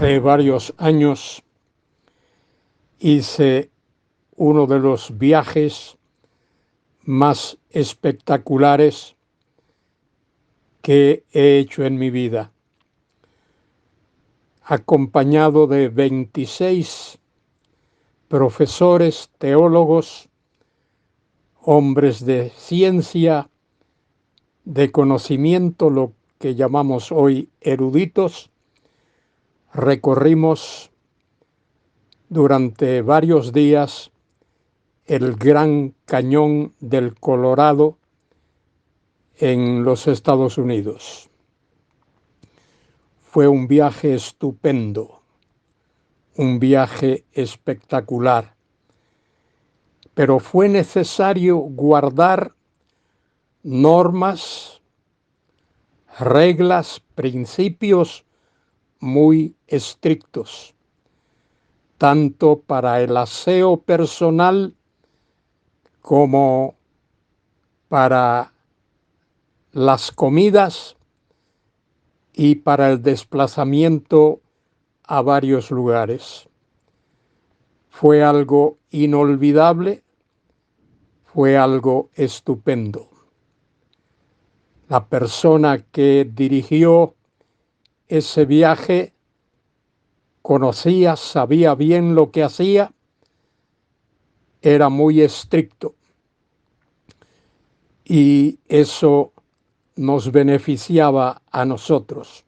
Hace varios años hice uno de los viajes más espectaculares que he hecho en mi vida, acompañado de 26 profesores, teólogos, hombres de ciencia, de conocimiento, lo que llamamos hoy eruditos. Recorrimos durante varios días el Gran Cañón del Colorado en los Estados Unidos. Fue un viaje estupendo, un viaje espectacular, pero fue necesario guardar normas, reglas, principios muy estrictos, tanto para el aseo personal como para las comidas y para el desplazamiento a varios lugares. Fue algo inolvidable, fue algo estupendo. La persona que dirigió ese viaje conocía, sabía bien lo que hacía, era muy estricto y eso nos beneficiaba a nosotros.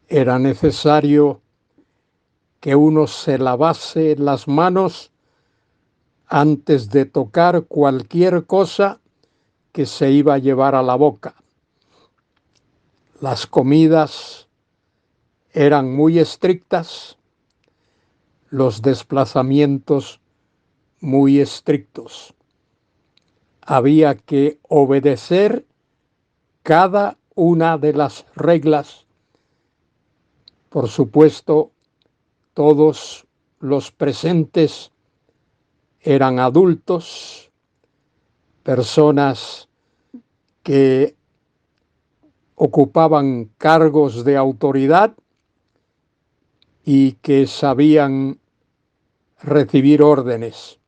Era necesario que uno se lavase las manos antes de tocar cualquier cosa que se iba a llevar a la boca. Las comidas eran muy estrictas, los desplazamientos muy estrictos. Había que obedecer cada una de las reglas. Por supuesto, todos los presentes eran adultos, personas que ocupaban cargos de autoridad y que sabían recibir órdenes,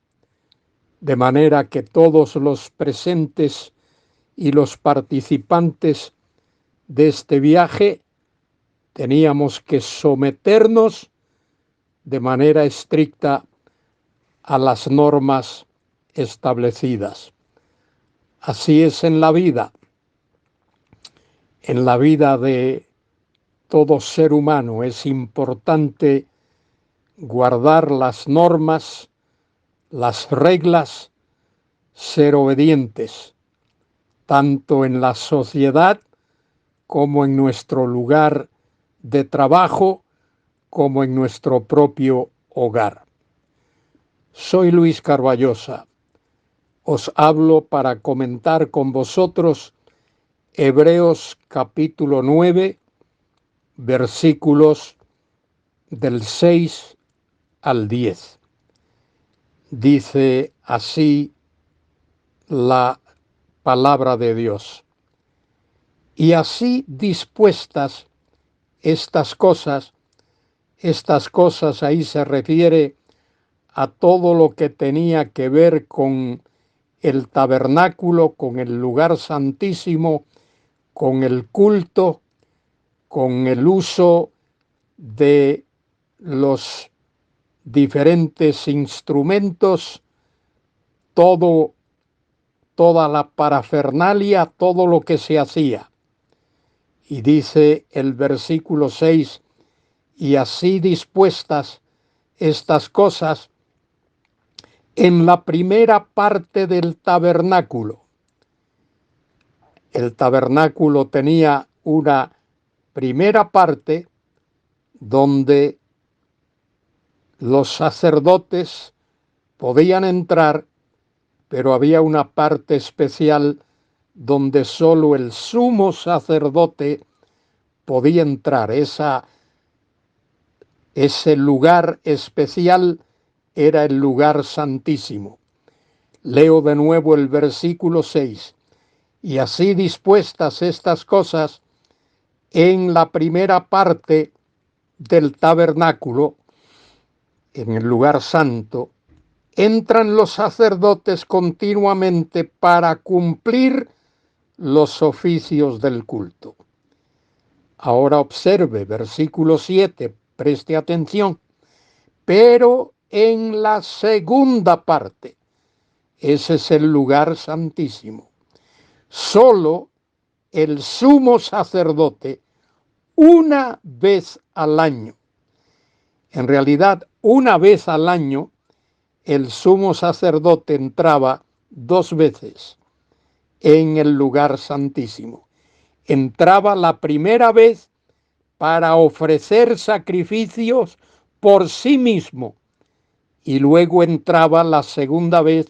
de manera que todos los presentes y los participantes de este viaje teníamos que someternos de manera estricta a las normas establecidas. Así es en la vida. En la vida de todo ser humano es importante guardar las normas, las reglas, ser obedientes, tanto en la sociedad como en nuestro lugar de trabajo, como en nuestro propio hogar. Soy Luis Carballosa. Os hablo para comentar con vosotros Hebreos capítulo 9, versículos del 6 al 10. Dice así la palabra de Dios. Y así dispuestas estas cosas ahí se refiere a todo lo que tenía que ver con el tabernáculo, con el lugar santísimo, con el culto, con el uso de los diferentes instrumentos, toda la parafernalia, todo lo que se hacía. Y dice el versículo 6, y así dispuestas estas cosas en la primera parte del tabernáculo. El tabernáculo tenía una primera parte donde los sacerdotes podían entrar, pero había una parte especial donde solo el sumo sacerdote podía entrar. Ese lugar especial era el lugar santísimo. Leo de nuevo el versículo 6. Y así dispuestas estas cosas en la primera parte del tabernáculo, en el lugar santo, entran los sacerdotes continuamente para cumplir los oficios del culto. Ahora observe, versículo 7, preste atención. Pero en la segunda parte, ese es el lugar santísimo, solo el sumo sacerdote una vez al año. En realidad, una vez al año, el sumo sacerdote entraba 2 veces en el lugar santísimo. Entraba la primera vez para ofrecer sacrificios por sí mismo y luego entraba la segunda vez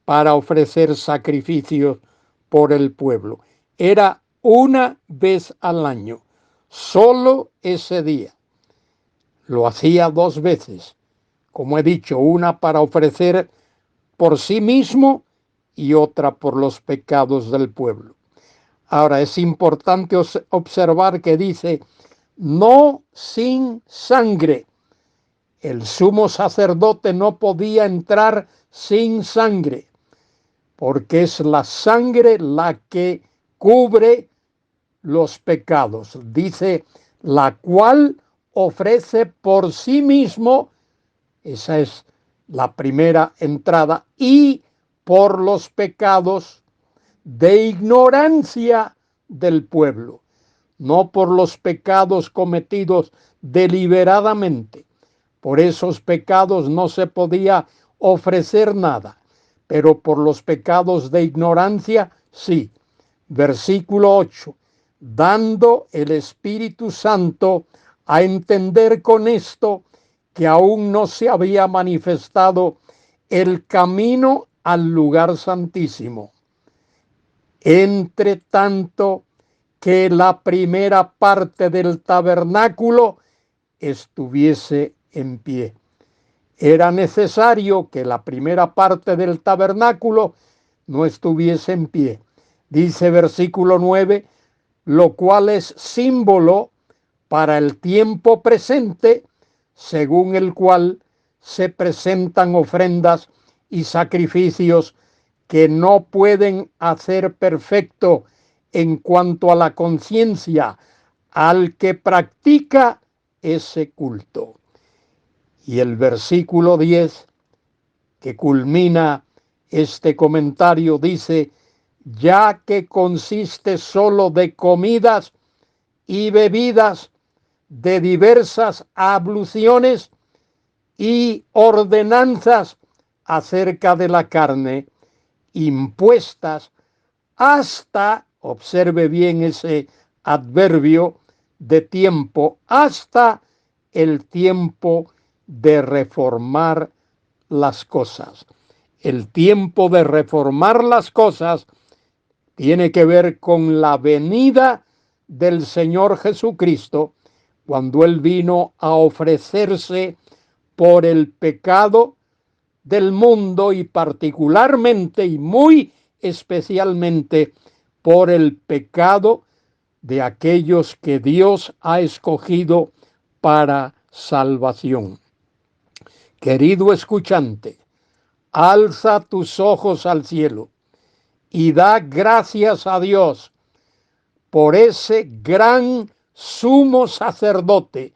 para ofrecer sacrificios por el pueblo. Era una vez al año, solo ese día. Lo hacía 2 veces, como he dicho, una para ofrecer por sí mismo y otra por los pecados del pueblo. Ahora es importante observar que dice, no sin sangre. El sumo sacerdote no podía entrar sin sangre, porque es la sangre la que cubre los pecados. Dice, la cual ofrece por sí mismo, esa es la primera entrada, y por los pecados de ignorancia del pueblo, no por los pecados cometidos deliberadamente. Por esos pecados no se podía ofrecer nada, pero por los pecados de ignorancia sí. Versículo 8, dando el Espíritu Santo a entender con esto que aún no se había manifestado el camino al lugar santísimo. Entre tanto que la primera parte del tabernáculo estuviese en pie. Era necesario que la primera parte del tabernáculo no estuviese en pie. Dice versículo 9, lo cual es símbolo para el tiempo presente, según el cual se presentan ofrendas y sacrificios que no pueden hacer perfecto en cuanto a la conciencia al que practica ese culto. Y el versículo 10, que culmina este comentario, dice, ya que consiste solo de comidas y bebidas de diversas abluciones y ordenanzas acerca de la carne, impuestas hasta, observe bien ese adverbio de tiempo, hasta el tiempo de reformar las cosas. El tiempo de reformar las cosas tiene que ver con la venida del Señor Jesucristo, cuando Él vino a ofrecerse por el pecado del mundo y particularmente y muy especialmente por el pecado de aquellos que Dios ha escogido para salvación. Querido escuchante, alza tus ojos al cielo y da gracias a Dios por ese gran sumo sacerdote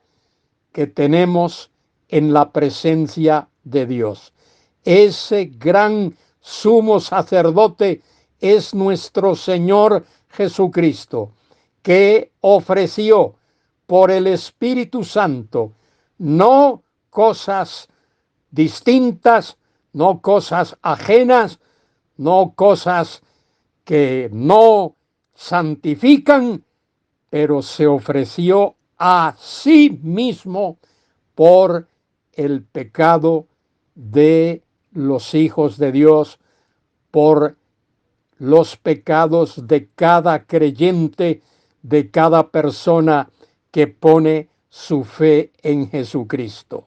que tenemos en la presencia de Dios. Ese gran sumo sacerdote es nuestro Señor Jesucristo, que ofreció por el Espíritu Santo no cosas distintas, no cosas ajenas, no cosas que no santifican, pero se ofreció a sí mismo por el pecado de los hijos de Dios, por los pecados de cada creyente, de cada persona que pone su fe en Jesucristo.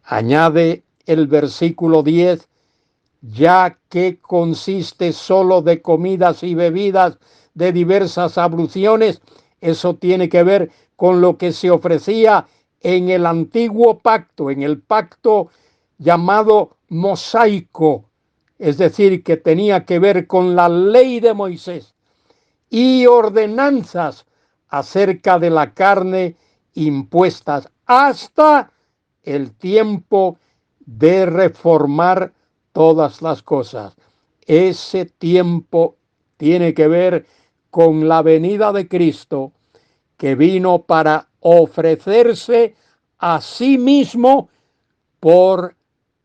Añade el versículo 10, ya que consiste solo de comidas y bebidas de diversas abluciones, eso tiene que ver con lo que se ofrecía en el antiguo pacto, en el pacto llamado mosaico, es decir, que tenía que ver con la ley de Moisés, y ordenanzas acerca de la carne impuestas hasta el tiempo de reformar todas las cosas. Ese tiempo tiene que ver con la venida de Cristo, que vino para ofrecerse a sí mismo por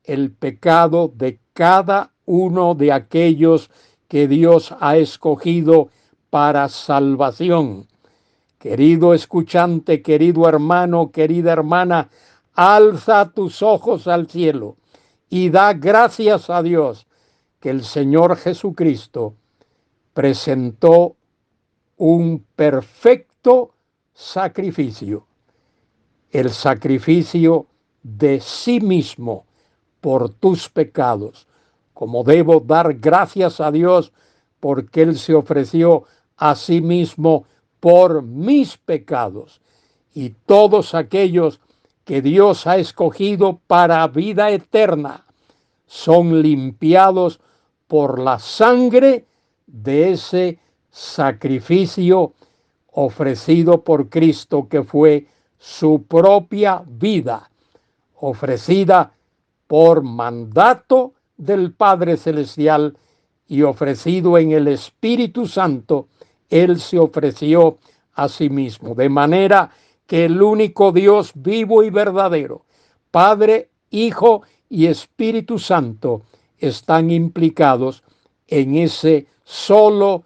el pecado de cada uno de aquellos que Dios ha escogido para salvación. Querido escuchante, querido hermano, querida hermana, alza tus ojos al cielo y da gracias a Dios que el Señor Jesucristo presentó un perfecto sacrificio, el sacrificio de sí mismo por tus pecados. Como debo dar gracias a Dios porque Él se ofreció a sí mismo por mis pecados. Y todos aquellos que Dios ha escogido para vida eterna son limpiados por la sangre de ese sacrificio ofrecido por Cristo, que fue su propia vida, ofrecida por mandato del Padre Celestial y ofrecido en el Espíritu Santo. Él se ofreció a sí mismo, de manera que el único Dios vivo y verdadero, Padre, Hijo y Espíritu Santo, están implicados en ese solo,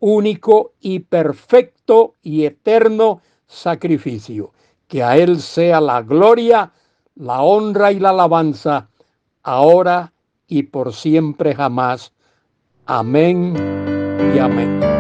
único y perfecto y eterno sacrificio. Que a Él sea la gloria, la honra y la alabanza, ahora y por siempre jamás. Amén y amén.